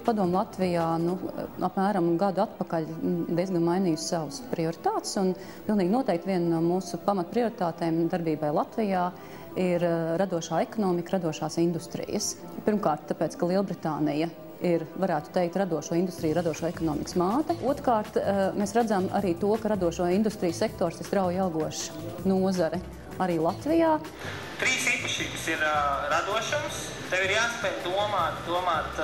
padome Latvijā apmēram gadu atpakaļ diezgan mainījusi savas prioritātes, un pilnīgi noteikti viena no mūsu pamatprioritātēm darbībai Latvijā ir radošā ekonomika, radošās industrijas. Pirmkārt, tāpēc, ka Lielbritānija ir, varētu teikt, radošo industriju, radošo ekonomikas māte. Otrkārt, mēs redzam arī to, ka radošo industriju sektors ir strauji augošs nozare arī Latvijā. 3 īpašības ir radošums. Tev ir jāspēj domāt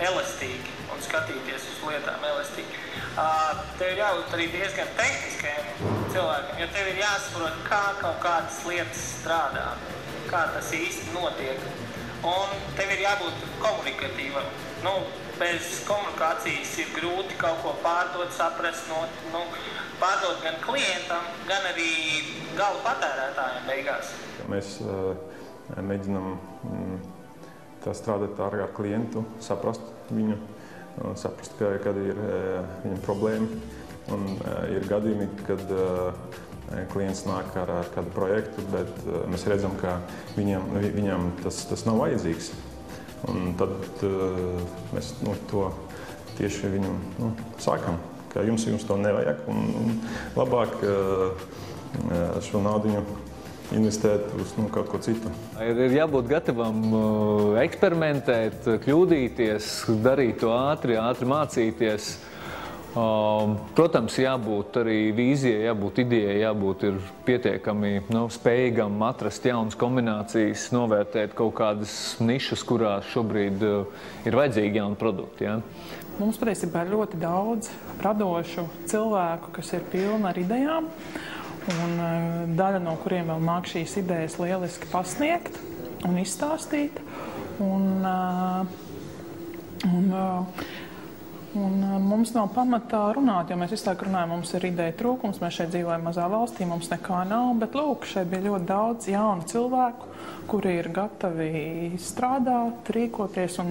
elastīgi un skatīties uz lietām elastīgi. Tev ir jābūt arī diezgan tehniskajam cilvēkam, jo tev ir jāsaprot, kā kaut kādas lietas strādā, kā tas īsti notiek. Un tev ir jābūt komunikatīvam. Bez komunikācijas ir grūti kaut ko pārdot, saprast, pārdot gan klientam, gan arī gala patērētājiem beigās. Mēs mēģinām strādāt ar klientu, saprast viņu, saprast, kad ir viņam problēma. Un ir gadījumi, kad klients nāk ar kādu projektu, bet mēs redzam, ka viņam tas nav vajadzīgs. Un tad mēs to tieši viņam sākam, ka jums to nevajag, un labāk šo naudiņu investēt uz kaut ko citu. Ir jābūt gatavam eksperimentēt, kļūdīties, darīt to ātri mācīties. Protams, jābūt arī vīzijai, jābūt idejai, jābūt ir pietiekami spējīgam atrast jaunas kombinācijas, novērtēt kaut kādas nišas, kurās šobrīd ir vajadzīgi jauni produkti. Ja? Mums patiesībā ir ļoti daudz radošu cilvēku, kas ir pilni ar idejām, un daļa no kuriem vēl nāk šīs idejas lieliski pasniegt un izstāstīt. Un mums nav pamatā runāt, jo mēs visu laiku runājam, mums ir ideja trūkums, mēs šeit dzīvojam mazā valstī, mums nekā nav, bet lūk, šeit bija ļoti daudz jaunu cilvēku, kuri ir gatavi strādāt, rīkoties un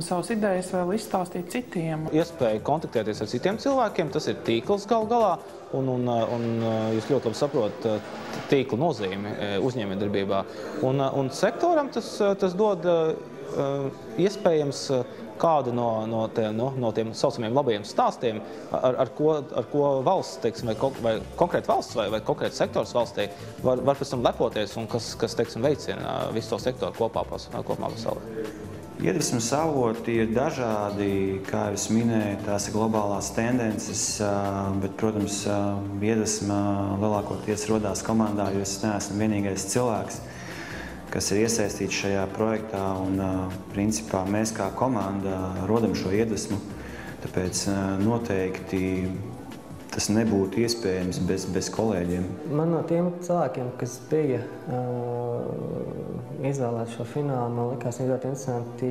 savas idejas vēl izstāstīt citiem. Iespēja kontaktēties ar citiem cilvēkiem, tas ir tīkls galu galā, un jūs ļoti labi saprotat tīkla nozīmi uzņēmējdarbībā. Un sektoram tas dod iespējams kādu no tiem saucamiem labajiem stāstiem, ar ko valsts, teiksim, vai konkrēta valsts vai konkrēts sektors valstī var pēc tam lepoties un kas teiksim, veicina visu to sektoru kopā pasaulē. Iedvesmas avoti ir dažādi, kā jau es minēju, tās ir globālās tendences, bet, protams, iedvesma lielākoties rodās komandā, jo es neesmu vienīgais cilvēks, kas ir iesaistīts šajā projektā, un principā mēs kā komanda rodam šo iedvesmu, tāpēc noteikti tas nebūtu iespējams bez kolēģiem. Man no tiem cilvēkiem, kas bija izvēlēti šo finālu, man likās ļoti interesanti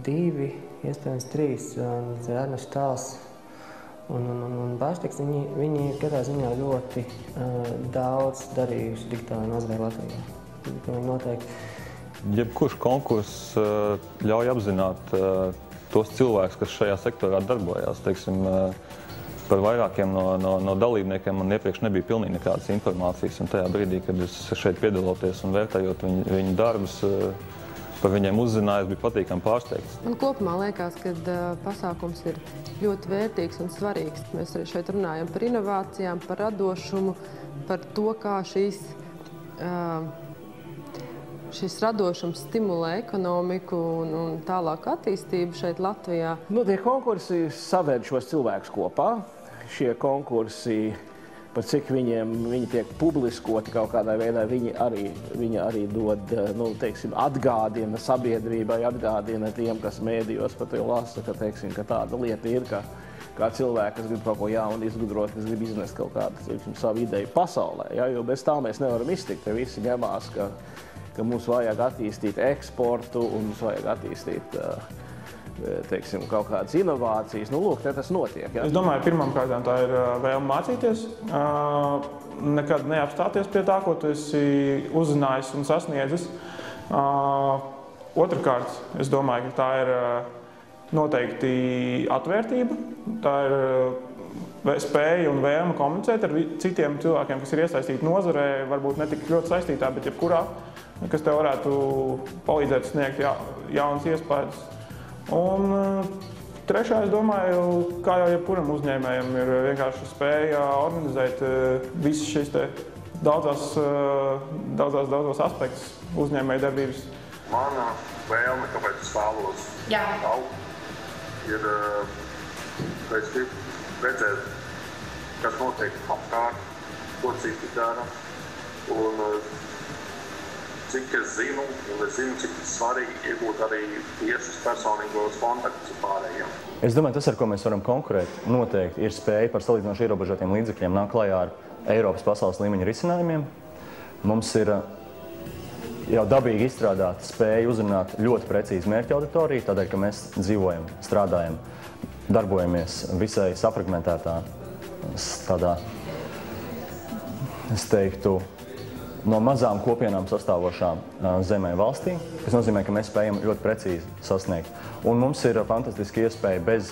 2, iespējams 3, Ernsts Tāls un Bārstiks, viņi katrā ziņā ļoti daudz darījuši digitālajā nozarē Latvijā. Viņi noteikti. Jebkurš konkurss ļauj apzināt tos cilvēkus, kas šajā sektorā darbojās. Teiksim, par vairākiem no dalībniekiem man iepriekš nebija pilnīgi nekādas informācijas, un tajā brīdī, kad es šeit piedaloties un vērtējot viņu darbus, par viņiem uzzinājis, bija patīkami pārsteigts. Man kopumā liekas, ka pasākums ir ļoti vērtīgs un svarīgs. Mēs arī šeit runājam par inovācijām, par radošumu, par to, kā šis radošums stimulē ekonomiku un tālāku attīstību šeit Latvijā. Tie konkursi saved šos cilvēkus kopā. Šie konkursi, par cik viņi tiek publiskoti kaut kādā veidā, viņi arī dod, teiksim, atgādina sabiedrībai, atgādina tiem, kas mēdījos par to lasa, ka tāda lieta ir, kā cilvēki, kas grib kaut ko jaunu izgudrot, kas grib iznest kaut kādu savu ideju pasaulē. Ja? Jo bez tā mēs nevaram iztikt, te visi ņemās, ka mums vajag attīstīt eksportu un mums vajag attīstīt teiksim, kaut kādas inovācijas. Lūk, te tas notiek. Ja? Es domāju, pirmkārt, tā ir vēlme mācīties, nekad neapstāties pie tā, ko tu esi uzzinājis un sasniedzis. Otrkārt, es domāju, ka tā ir noteikti atvērtība, tā ir spēja un vēlme komunicēt ar citiem cilvēkiem, kas ir iesaistīti nozarē, varbūt ne tik ļoti saistītā, bet jebkurā. kas tev varētu palīdzēt sniegt jaunas iespējas. Un trešais, domāju, kā jau jebkuram uzņēmējam, ir vienkārši spēja organizēt visas šīs daudzos aspektus uzņēmēja darbības. Mana vēlme, kāpēc es vēlos augt, ir redzēt, kas notiek apkārt, ko citi dara. Un cik es zinu, cik svarīgi iegūt arī tiešus personīgos kontaktus ar pārējiem. Es domāju, tas, ar ko mēs varam konkurēt, noteikti ir spēja par salīdzinoši ierobežotiem līdzekļiem nāk klajā ar Eiropas pasaules līmeņa risinājumiem. Mums ir jau dabīgi izstrādāta spēja uzrunāt ļoti precīzi mērķa auditoriju, tādēļ, ka mēs dzīvojam, strādājam, darbojamies visai safragmentētā, tādā, es teiktu, no mazām kopienām sastāvošām zemē valstī, kas nozīmē, ka mēs spējam ļoti precīzi sasniegt. Un mums ir fantastiski iespēja bez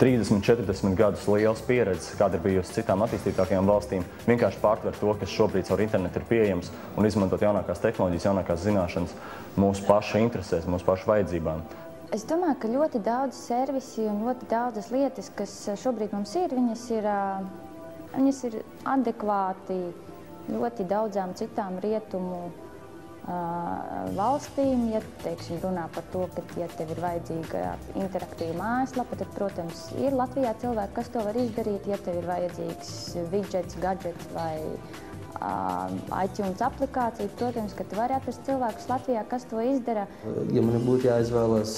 30-40 gadus liels pieredzes, kāda ir bijusi citām attīstītākajām valstīm, vienkārši pārtvert to, kas šobrīd caur internetu ir pieejams un izmantot jaunākās tehnoloģijas, jaunākās zināšanas mūsu paša interesēs, mūsu pašu vajadzībām. Es domāju, ka ļoti daudz servisi un ļoti daudzas lietas, kas šobrīd mums ir, viņas ir adekvāti ļoti daudzām citām rietumu valstīm. Ja, teiksim, runā par to, ka, ja tev ir vajadzīga interaktīva mājaslapa, tad, protams, ir Latvijā cilvēki, kas to var izdarīt. Ja tev ir vajadzīgs widgets, gadgets vai iTunes aplikācija, protams, ka tu vari atrast cilvēkus Latvijā, kas to izdara. Ja man būtu jāizvēlas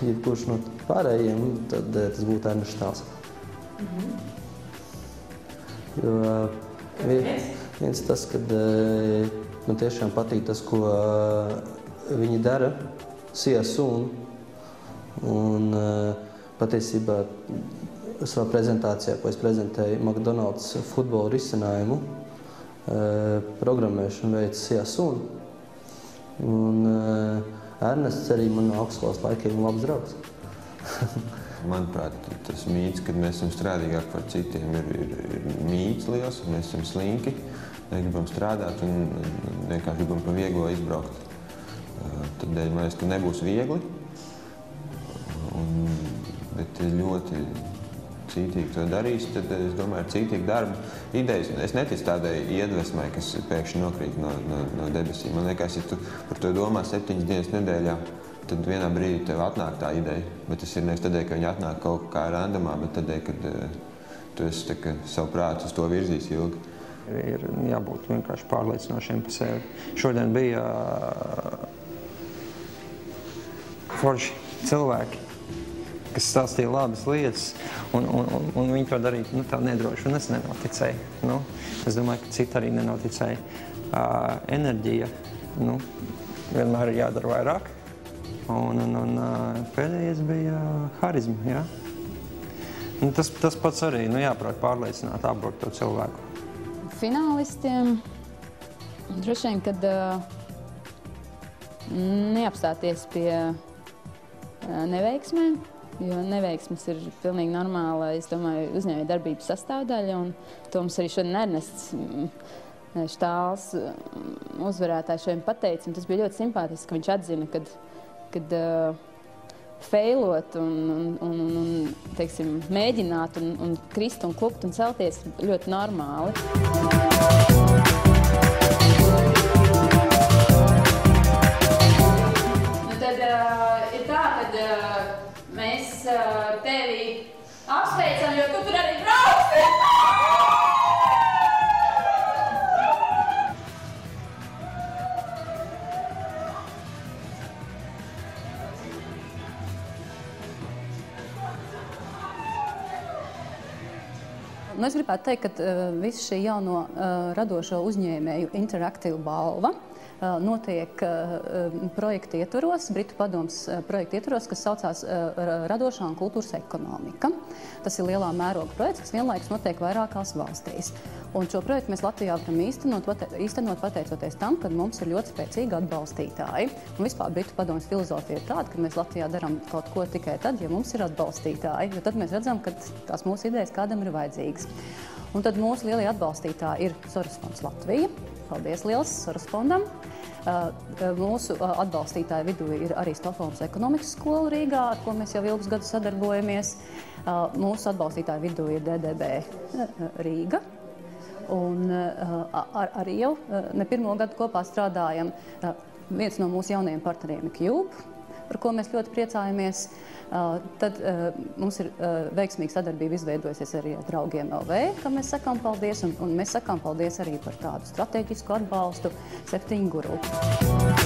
jebkurš no pārējiem, tad tas būtu Ernests Tāls. Jo viens tas, kad man tiešām patīk tas, ko viņi dara, CSUN, un patiesībā savā prezentācijā, ko es prezentēju McDonald's futbola risinājumu, programmēšanu veids CSUN, un Ernests arī man no augstskolas laikiem labs draugs. Manuprāt, tas mīts, kad mēs esam strādīgāki par citiem, ir mīts liels, mēs esam slinki. Negribam strādāt un vienkārši gribam pa vieglo izbraukt. Tādēļ man liekas, ka nebūs viegli, bet ļoti cītīgi to darīs, tad es domāju, ar cītīgu darbu idejas. Es neticu tādai iedvesmai, kas pēkšņi nokrīt no debesīm. Man liekas, ja tu par to domā 7 dienas nedēļā, tad vienā brīdī tev atnāk tā ideja. Bet tas ir nevis tādēļ, ka viņi atnāk kaut kā randomā, bet tādēļ, ka tu esi savu prātu uz to virzīs ilgi. Ir jābūt vienkārši pārliecinošiem par sevi. Šodien bija forši cilvēki, kas stāstīja labas lietas, un viņi to darīja tā nedroši, un es nenoticēju. Es domāju, ka citi arī nenoticēja. Enerģija, vienmēr ir jādara vairāk, un pēdējais bija harizma, jā. Tas pats arī, jāprāt pārliecināt, apbraukt to cilvēku. Finālistiem droši vien, kad neapstāties pie neveiksmēm, jo neveiksmes ir pilnīgi normāla, es domāju, uzņēmēja darbības sastāvdaļa, un to mums arī šodien Ernests Štāls uzvarētājs šodien pateica, un tas bija ļoti simpātiski, ka viņš atzina, kad feilot un teiksim, mēģināt un krist un klupt un celties ļoti normāli. Tad ir tā, kad mēs tevi apsveicam, jo tu tur arī brauksi! Es gribētu teikt, ka visa šī jauno radošo uzņēmēju interaktīva balva notiek projekta ietvaros, Britu padomes projekta ietvaros, kas saucās Radošā un kultūras ekonomika. Tas ir lielā mēroga projekts, kas vienlaikus notiek vairākās valstīs. Un šo projektu mēs Latvijā varam īstenot pateicoties tam, ka mums ir ļoti spēcīgi atbalstītāji. Un vispār Britu padomes filozofija ir tāda, ka mēs Latvijā darām kaut ko tikai tad, ja mums ir atbalstītāji, jo tad mēs redzam, ka tās mūsu idejas kādam ir vajadzīgas. Un tad mūsu lielie atbalstītāji ir Soros fonds Latvija, paldies liels Soraspondam. Mūsu atbalstītāju vidū ir arī Stokholmas ekonomikas skola Rīgā, ar ko mēs jau ilgus gadus sadarbojamies. Mūsu atbalstītāju vidū ir DDB Rīga. Un arī jau ne pirmo gadu kopā strādājam. Viens no mūsu jaunajiem partneriem ir Cube, par ko mēs ļoti priecājamies. Tad mums ir veiksmīga sadarbība izveidojusies arī ar draugiem LV, kam mēs sakām paldies, un mēs sakām paldies arī par tādu strateģisku atbalstu 7 grupu.